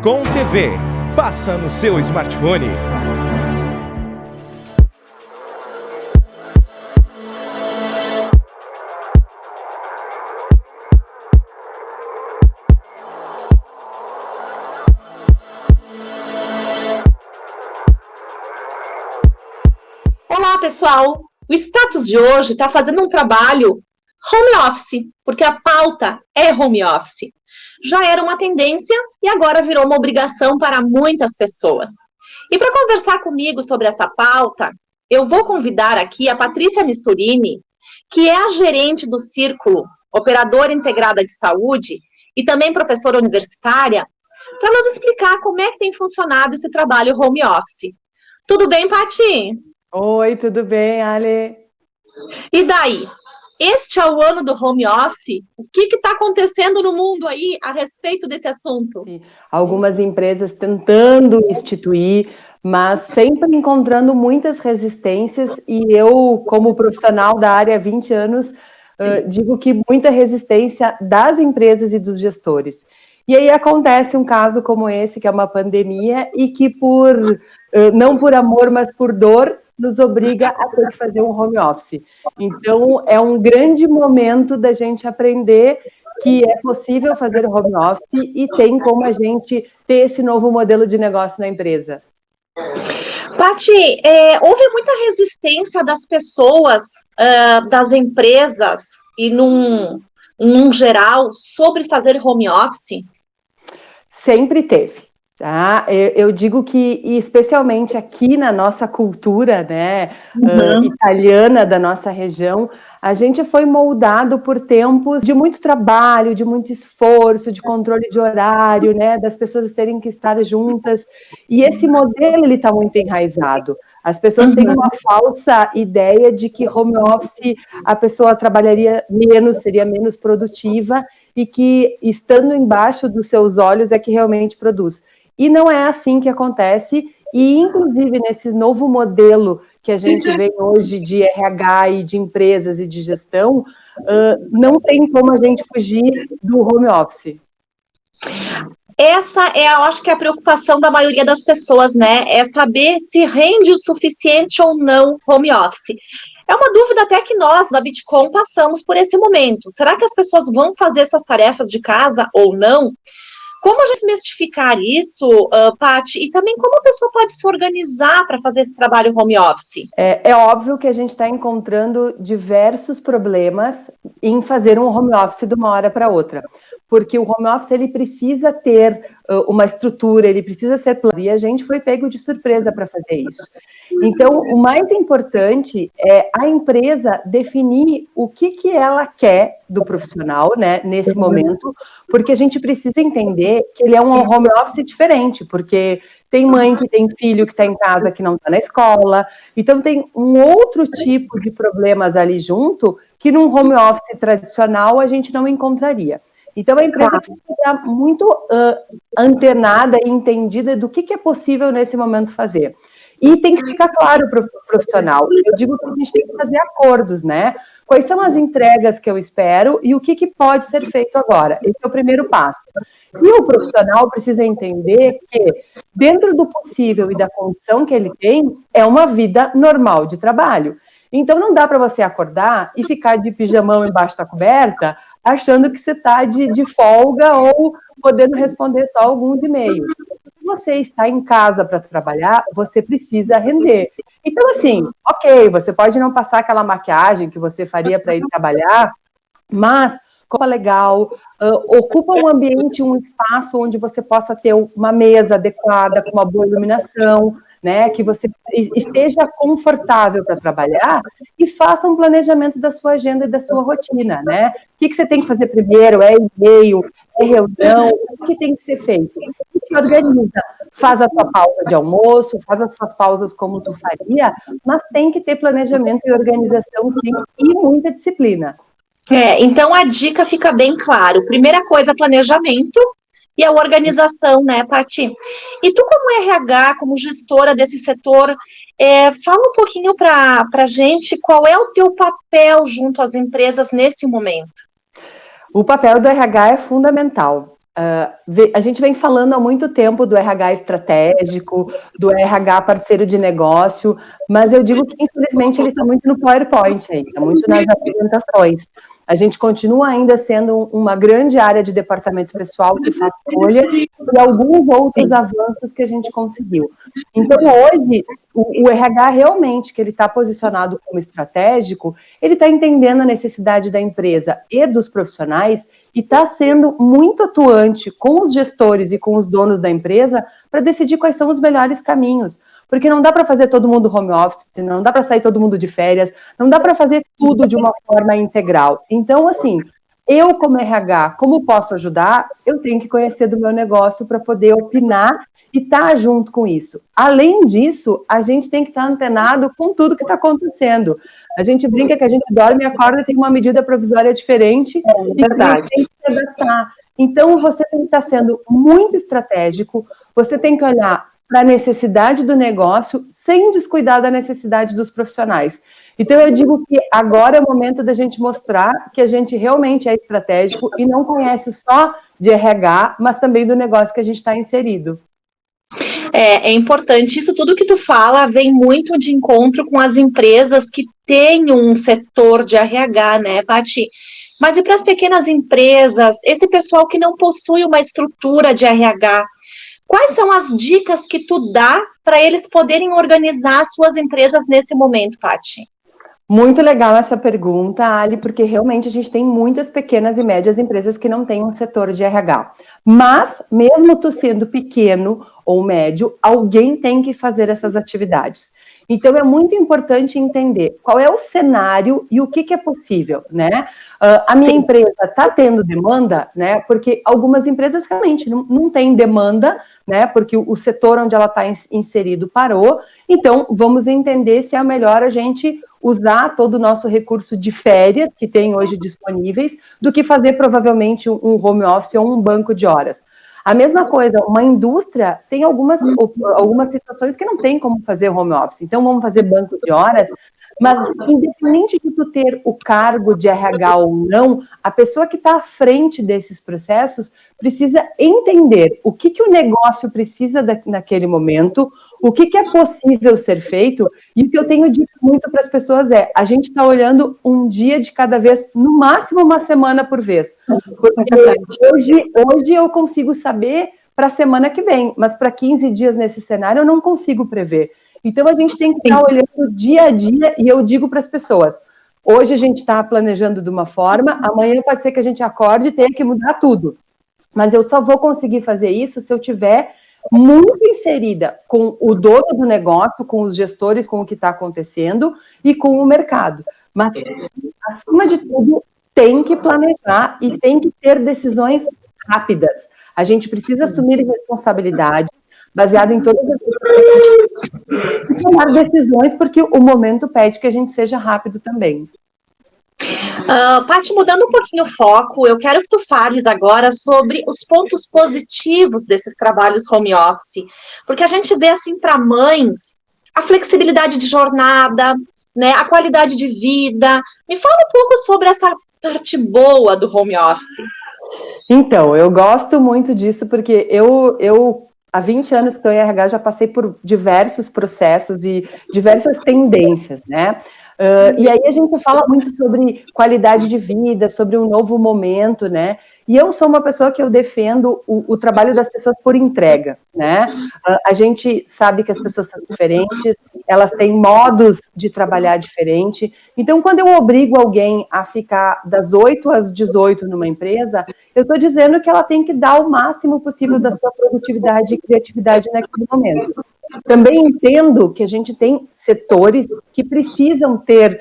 Com TV, passa no seu smartphone. Olá, pessoal! O Status de hoje está fazendo um trabalho home office, porque a pauta é home office. Já era uma tendência e agora virou uma obrigação para muitas pessoas. E para conversar comigo sobre essa pauta, eu vou convidar aqui a Patrícia Misturini, que é a gerente do Círculo, operadora integrada de saúde e também professora universitária, para nos explicar como é que tem funcionado esse trabalho home office. Tudo bem, Pati? Oi, tudo bem, Ale? E daí? Este é o ano do home office? O que está acontecendo no mundo aí a respeito desse assunto? Sim, algumas empresas tentando instituir, mas sempre encontrando muitas resistências, e eu, como profissional da área há 20 anos, digo que muita resistência das empresas e dos gestores. E aí acontece um caso como esse, que é uma pandemia, e que não por amor, mas por dor, nos obriga a ter que fazer um home office. Então, é um grande momento da gente aprender que é possível fazer home office e tem como a gente ter esse novo modelo de negócio na empresa. Pati, houve muita resistência das pessoas, das empresas e num geral sobre fazer home office? Sempre teve. Tá? Eu digo que, especialmente aqui na nossa cultura, né, italiana da nossa região, a gente foi moldado por tempos de muito trabalho, de muito esforço, de controle de horário, né, das pessoas terem que estar juntas, e esse modelo ele está muito enraizado. As pessoas têm uma falsa ideia de que home office a pessoa trabalharia menos, seria menos produtiva, e que estando embaixo dos seus olhos é que realmente produz. E não é assim que acontece, e inclusive nesse novo modelo que a gente vê hoje de RH e de empresas e de gestão, não tem como a gente fugir do home office. Essa eu acho que é a preocupação da maioria das pessoas, né? É saber se rende o suficiente ou não home office. É uma dúvida até que nós, da Bitcoin, passamos por esse momento. Será que as pessoas vão fazer suas tarefas de casa ou não? Como a gente desmistificar isso, Paty? E também como a pessoa pode se organizar para fazer esse trabalho home office? É óbvio que a gente está encontrando diversos problemas em fazer um home office de uma hora para outra. Porque o home office ele precisa ter uma estrutura, ele precisa ser plano, e a gente foi pego de surpresa para fazer isso. Então, o mais importante é a empresa definir o que ela quer do profissional, né, nesse momento, porque a gente precisa entender que ele é um home office diferente, porque tem mãe que tem filho que está em casa que não está na escola, então tem um outro tipo de problemas ali junto que num home office tradicional a gente não encontraria. Então, a empresa precisa estar muito antenada e entendida do que é possível nesse momento fazer. E tem que ficar claro para o profissional. Eu digo que a gente tem que fazer acordos, né? Quais são as entregas que eu espero e o que pode ser feito agora? Esse é o primeiro passo. E o profissional precisa entender que, dentro do possível e da condição que ele tem, é uma vida normal de trabalho. Então, não dá para você acordar e ficar de pijamão embaixo da coberta, achando que você está de folga ou podendo responder só alguns e-mails. Se você está em casa para trabalhar, você precisa render. Então, assim, ok, você pode não passar aquela maquiagem que você faria para ir trabalhar, mas roupa legal, ocupa um ambiente, um espaço onde você possa ter uma mesa adequada, com uma boa iluminação, né, que você esteja confortável para trabalhar e faça um planejamento da sua agenda e da sua rotina, né? O que você tem que fazer primeiro? É e-mail? É reunião? O que tem que ser feito? E organiza. Faz a tua pausa de almoço, faz as suas pausas como tu faria, mas tem que ter planejamento e organização, sim, e muita disciplina. Então a dica fica bem claro. Primeira coisa, planejamento e a organização, né, Paty? E tu, como RH, como gestora desse setor, fala um pouquinho para a gente qual é o teu papel junto às empresas nesse momento. O papel do RH é fundamental. A gente vem falando há muito tempo do RH estratégico, do RH parceiro de negócio, mas eu digo que, infelizmente, ele está muito no PowerPoint ainda, está muito nas apresentações. A gente continua ainda sendo uma grande área de departamento pessoal que faz folha e alguns outros avanços que a gente conseguiu. Então, hoje, o RH realmente, que ele está posicionado como estratégico, ele está entendendo a necessidade da empresa e dos profissionais e está sendo muito atuante com os gestores e com os donos da empresa para decidir quais são os melhores caminhos. Porque não dá para fazer todo mundo home office, não dá para sair todo mundo de férias, não dá para fazer tudo de uma forma integral. Então, assim, eu como RH, como posso ajudar? Eu tenho que conhecer do meu negócio para poder opinar e estar junto com isso. Além disso, a gente tem que estar antenado com tudo que está acontecendo. A gente brinca que a gente dorme e acorda e tem uma medida provisória diferente e a gente tem que se adaptar. Então, você tem que estar sendo muito estratégico, você tem que olhar para a necessidade do negócio, sem descuidar da necessidade dos profissionais. Então, eu digo que agora é o momento da gente mostrar que a gente realmente é estratégico e não conhece só de RH, mas também do negócio que a gente está inserido. É importante, isso tudo que tu fala vem muito de encontro com as empresas que têm um setor de RH, né, Paty? Mas e para as pequenas empresas, esse pessoal que não possui uma estrutura de RH, quais são as dicas que tu dá para eles poderem organizar suas empresas nesse momento, Paty? Muito legal essa pergunta, Ali, porque realmente a gente tem muitas pequenas e médias empresas que não têm um setor de RH. Mas, mesmo tu sendo pequeno ou médio, alguém tem que fazer essas atividades. Então, é muito importante entender qual é o cenário e o que é possível, né? A minha empresa está tendo demanda, né? Porque algumas empresas realmente não têm demanda, né? Porque o setor onde ela está inserido parou. Então, vamos entender se é melhor a gente usar todo o nosso recurso de férias que tem hoje disponíveis, do que fazer provavelmente um home office ou um banco de horas. A mesma coisa, uma indústria tem algumas situações que não tem como fazer home office, então vamos fazer banco de horas, mas independente de tu ter o cargo de RH ou não, a pessoa que está à frente desses processos precisa entender o que o negócio precisa naquele momento, o que é possível ser feito, e o que eu tenho dito muito para as pessoas é, a gente está olhando um dia de cada vez, no máximo uma semana por vez, porque hoje eu consigo saber para a semana que vem, mas para 15 dias nesse cenário eu não consigo prever. Então, a gente tem que estar olhando dia a dia, e eu digo para as pessoas, hoje a gente está planejando de uma forma, amanhã pode ser que a gente acorde e tenha que mudar tudo. Mas eu só vou conseguir fazer isso se eu tiver muito inserida com o dono do negócio, com os gestores, com o que está acontecendo e com o mercado. Mas, acima de tudo, tem que planejar e tem que ter decisões rápidas. A gente precisa assumir responsabilidades, baseado em todas as e tomar decisões, porque o momento pede que a gente seja rápido também. Paty, mudando um pouquinho o foco, eu quero que tu fales agora sobre os pontos positivos desses trabalhos home office, porque a gente vê, assim, para mães, a flexibilidade de jornada, né, a qualidade de vida. Me fala um pouco sobre essa parte boa do home office. Então, eu gosto muito disso, porque eu há 20 anos que estou em RH, já passei por diversos processos e diversas tendências, né? E aí a gente fala muito sobre qualidade de vida, sobre um novo momento, né? E eu sou uma pessoa que eu defendo o trabalho das pessoas por entrega, né? A gente sabe que as pessoas são diferentes, elas têm modos de trabalhar diferente. Então, quando eu obrigo alguém a ficar das 8 às 18 numa empresa, eu estou dizendo que ela tem que dar o máximo possível da sua produtividade e criatividade naquele momento. Também entendo que a gente tem setores que precisam ter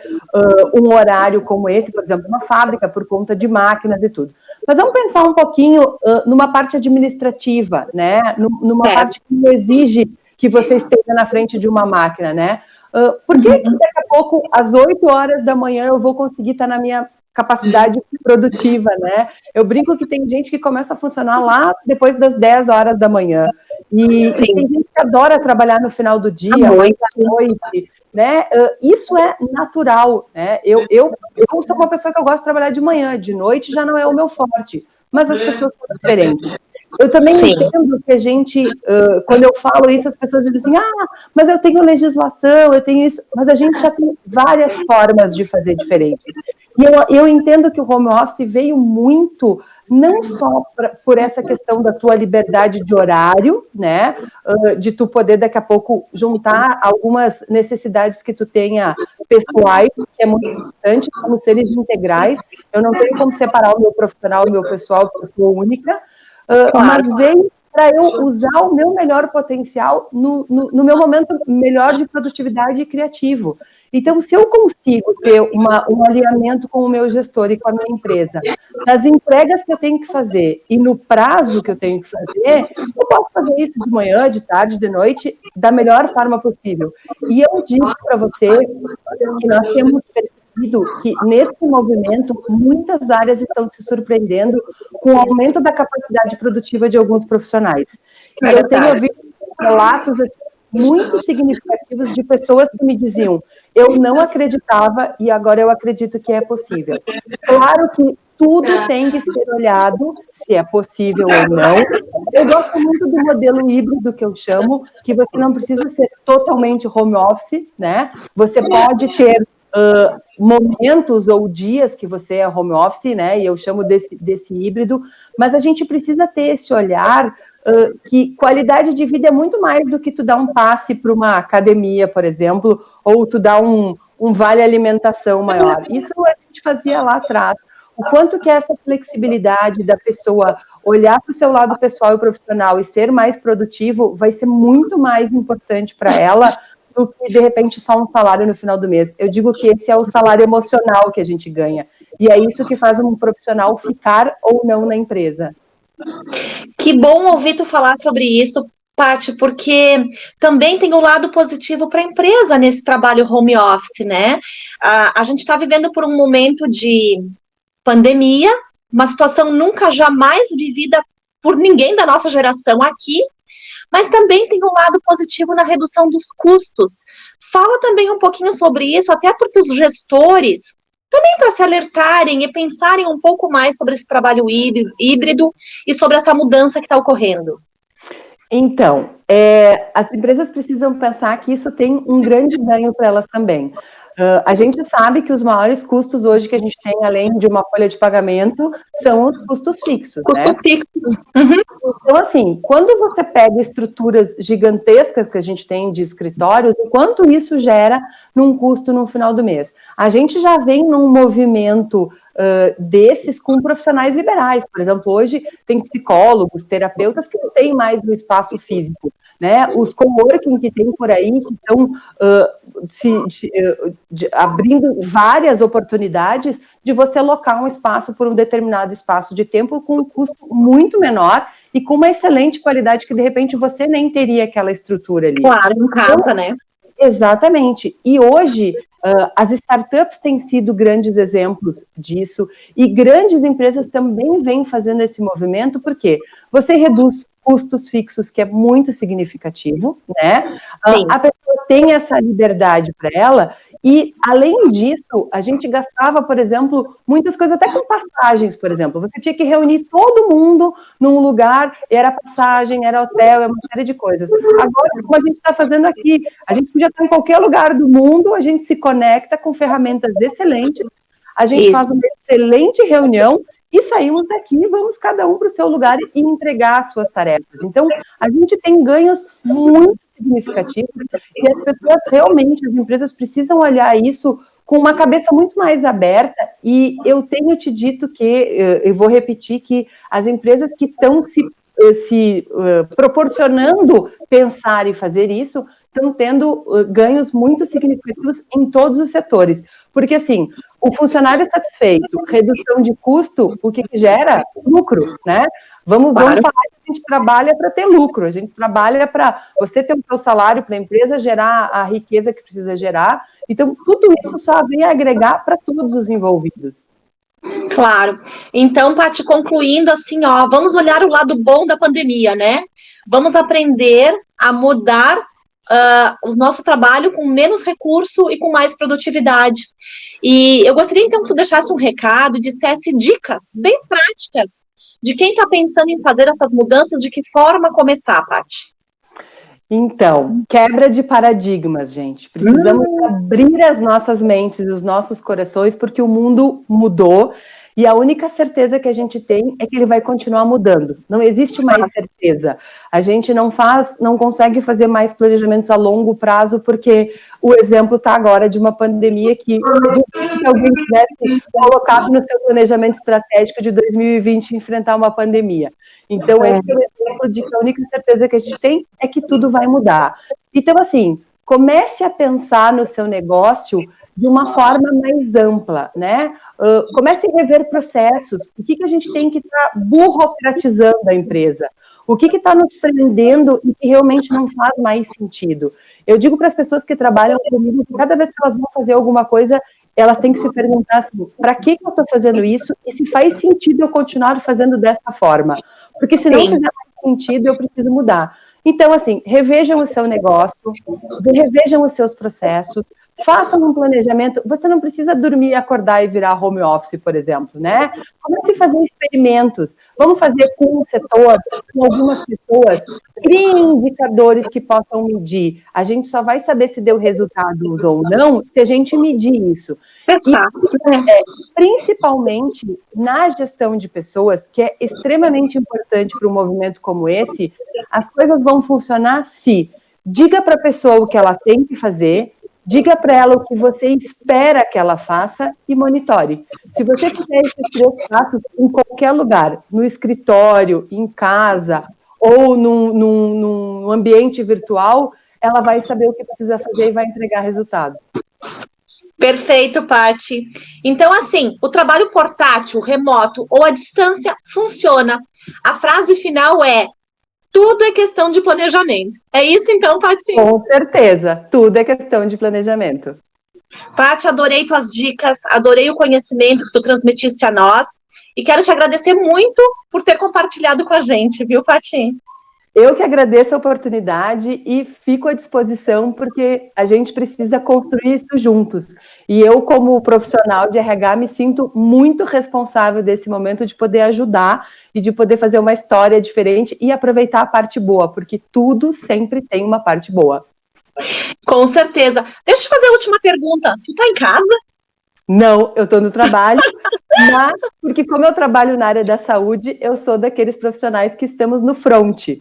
um horário como esse, por exemplo, uma fábrica, por conta de máquinas e tudo. Mas vamos pensar um pouquinho numa parte administrativa, né? Numa parte que não exige que você esteja na frente de uma máquina, né? Por que daqui a pouco, às 8 horas da manhã, eu vou conseguir estar na minha capacidade produtiva, né? Eu brinco que tem gente que começa a funcionar lá depois das 10 horas da manhã. E tem gente que adora trabalhar no final do dia, à noite, né? Isso é natural, né? Eu sou uma pessoa que eu gosto de trabalhar de manhã, de noite já não é o meu forte, mas as pessoas são diferentes. Eu também Sim. entendo que a gente, quando eu falo isso, as pessoas dizem assim, mas eu tenho legislação, eu tenho isso, mas a gente já tem várias formas de fazer diferente. E eu entendo que o home office veio muito, não só por essa questão da tua liberdade de horário, né, de tu poder daqui a pouco juntar algumas necessidades que tu tenha pessoais, que é muito importante, como seres integrais. Eu não tenho como separar o meu profissional e o meu pessoal, porque eu sou única, mas veio para eu usar o meu melhor potencial no meu momento melhor de produtividade e criativo. Então, se eu consigo ter um alinhamento com o meu gestor e com a minha empresa, nas entregas que eu tenho que fazer e no prazo que eu tenho que fazer, eu posso fazer isso de manhã, de tarde, de noite, da melhor forma possível. E eu digo para você que nós temos percebido que, nesse movimento, muitas áreas estão se surpreendendo com o aumento da capacidade produtiva de alguns profissionais. E eu tenho visto relatos muito significativos de pessoas que me diziam: eu não acreditava e agora eu acredito que é possível. Claro que tudo tem que ser olhado, se é possível ou não. Eu gosto muito do modelo híbrido, que eu chamo, que você não precisa ser totalmente home office, né? Você pode ter momentos ou dias que você é home office, né? E eu chamo desse híbrido, mas a gente precisa ter esse olhar que qualidade de vida é muito mais do que tu dar um passe para uma academia, por exemplo, ou tu dar um vale alimentação maior. Isso a gente fazia lá atrás. O quanto que essa flexibilidade da pessoa olhar para o seu lado pessoal e profissional e ser mais produtivo vai ser muito mais importante para ela do que, de repente, só um salário no final do mês. Eu digo que esse é o salário emocional que a gente ganha. E é isso que faz um profissional ficar ou não na empresa. Que bom ouvir tu falar sobre isso, Paty, porque também tem o lado positivo para a empresa nesse trabalho home office, né? A gente está vivendo por um momento de pandemia, uma situação nunca jamais vivida por ninguém da nossa geração aqui, mas também tem um lado positivo na redução dos custos. Fala também um pouquinho sobre isso, até porque os gestores, também para se alertarem e pensarem um pouco mais sobre esse trabalho híbrido e sobre essa mudança que está ocorrendo. Então, as empresas precisam pensar que isso tem um grande ganho para elas também. A gente sabe que os maiores custos hoje que a gente tem, além de uma folha de pagamento, são os custos fixos, né? Custos fixos. Então, assim, quando você pega estruturas gigantescas que a gente tem de escritórios, o quanto isso gera num custo no final do mês? A gente já vem num movimento desses com profissionais liberais. Por exemplo, hoje tem psicólogos, terapeutas que não têm mais no espaço físico, né? Os coworking que tem por aí, que estão abrindo várias oportunidades de você alocar um espaço por um determinado espaço de tempo com um custo muito menor e com uma excelente qualidade que, de repente, você nem teria aquela estrutura ali. Claro, em casa, né? Exatamente. E hoje, as startups têm sido grandes exemplos disso, e grandes empresas também vêm fazendo esse movimento, porque você reduz custos fixos, que é muito significativo, né? A pessoa tem essa liberdade para ela, e, além disso, a gente gastava, por exemplo, muitas coisas, até com passagens, por exemplo. Você tinha que reunir todo mundo num lugar, era passagem, era hotel, é uma série de coisas. Agora, como a gente está fazendo aqui, a gente podia estar em qualquer lugar do mundo, a gente se conecta com ferramentas excelentes, a gente faz uma excelente reunião, e saímos daqui e vamos cada um para o seu lugar e entregar as suas tarefas. Então, a gente tem ganhos muito significativos e as pessoas realmente, as empresas precisam olhar isso com uma cabeça muito mais aberta, e eu tenho te dito que, eu vou repetir, que as empresas que estão se proporcionando pensar e fazer isso, estão tendo ganhos muito significativos em todos os setores. Porque, assim, o funcionário satisfeito, redução de custo, o que gera? Lucro, né? Vamos falar que a gente trabalha para ter lucro, a gente trabalha para você ter o seu salário, para a empresa gerar a riqueza que precisa gerar. Então, tudo isso só vem agregar para todos os envolvidos. Claro. Então, Paty, concluindo assim, vamos olhar o lado bom da pandemia, né? Vamos aprender a mudar o nosso trabalho com menos recurso e com mais produtividade. E eu gostaria, então, que tu deixasse um recado, dissesse dicas bem práticas de quem está pensando em fazer essas mudanças, de que forma começar, Paty? Então, quebra de paradigmas, gente. Precisamos abrir as nossas mentes e os nossos corações, porque o mundo mudou e a única certeza que a gente tem é que ele vai continuar mudando. Não existe mais certeza. A gente não consegue fazer mais planejamentos a longo prazo, porque o exemplo está agora de uma pandemia que alguém tivesse colocado no seu planejamento estratégico de 2020 enfrentar uma pandemia. Então, esse é o exemplo de que a única certeza que a gente tem é que tudo vai mudar. Então, assim, comece a pensar no seu negócio de uma forma mais ampla, né? Comece a rever processos. O que a gente tem que estar burocratizando a empresa? O que está nos prendendo e que realmente não faz mais sentido? Eu digo para as pessoas que trabalham comigo que cada vez que elas vão fazer alguma coisa, elas têm que se perguntar assim, para que eu estou fazendo isso e se faz sentido eu continuar fazendo dessa forma? Porque se não fizer mais sentido, eu preciso mudar. Então, assim, revejam o seu negócio, revejam os seus processos, façam um planejamento. Você não precisa dormir, acordar e virar home office, por exemplo, né? Comece a fazer experimentos. Vamos fazer com um setor, com algumas pessoas. Criem indicadores que possam medir. A gente só vai saber se deu resultados ou não se a gente medir isso. E, principalmente na gestão de pessoas, que é extremamente importante para um movimento como esse, as coisas vão funcionar se diga para a pessoa o que ela tem que fazer, diga para ela o que você espera que ela faça e monitore. Se você fizer esses 3 passos em qualquer lugar, no escritório, em casa ou num ambiente virtual, ela vai saber o que precisa fazer e vai entregar resultado. Perfeito, Paty. Então, assim, o trabalho portátil, remoto ou à distância funciona. A frase final é: tudo é questão de planejamento. É isso então, Paty? Com certeza, tudo é questão de planejamento. Paty, adorei tuas dicas, adorei o conhecimento que tu transmitiste a nós e quero te agradecer muito por ter compartilhado com a gente, viu, Paty? Eu que agradeço a oportunidade e fico à disposição porque a gente precisa construir isso juntos. E eu, como profissional de RH, me sinto muito responsável desse momento de poder ajudar e de poder fazer uma história diferente e aproveitar a parte boa, porque tudo sempre tem uma parte boa. Com certeza. Deixa eu te fazer a última pergunta. Tu tá em casa? Não, eu estou no trabalho, mas porque como eu trabalho na área da saúde, eu sou daqueles profissionais que estamos no front.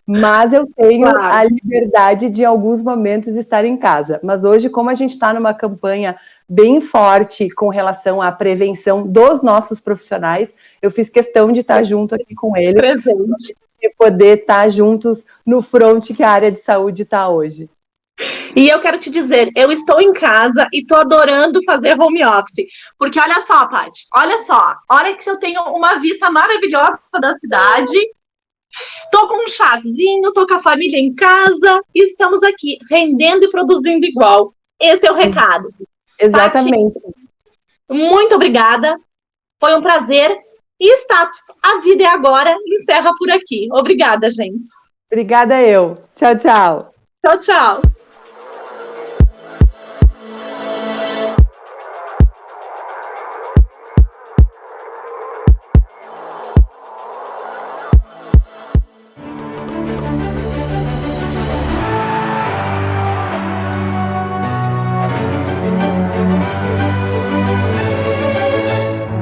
Mas eu tenho a liberdade de, em alguns momentos, estar em casa. Mas hoje, como a gente está numa campanha bem forte com relação à prevenção dos nossos profissionais, eu fiz questão de estar junto aqui com eles. Presente. E poder estar juntos no front que a área de saúde está hoje. E eu quero te dizer, eu estou em casa e estou adorando fazer home office. Porque olha só, Paty, olha que eu tenho uma vista maravilhosa da cidade. Tô com um chazinho, tô com a família em casa e estamos aqui rendendo e produzindo igual. Esse é o recado. Exatamente. Paty, muito obrigada. Foi um prazer. E Status, a vida é agora, encerra por aqui. Obrigada, gente. Obrigada eu. Tchau, tchau. Tchau, tchau.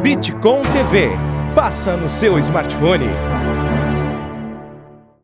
Bitcom TV. Passa no seu smartphone.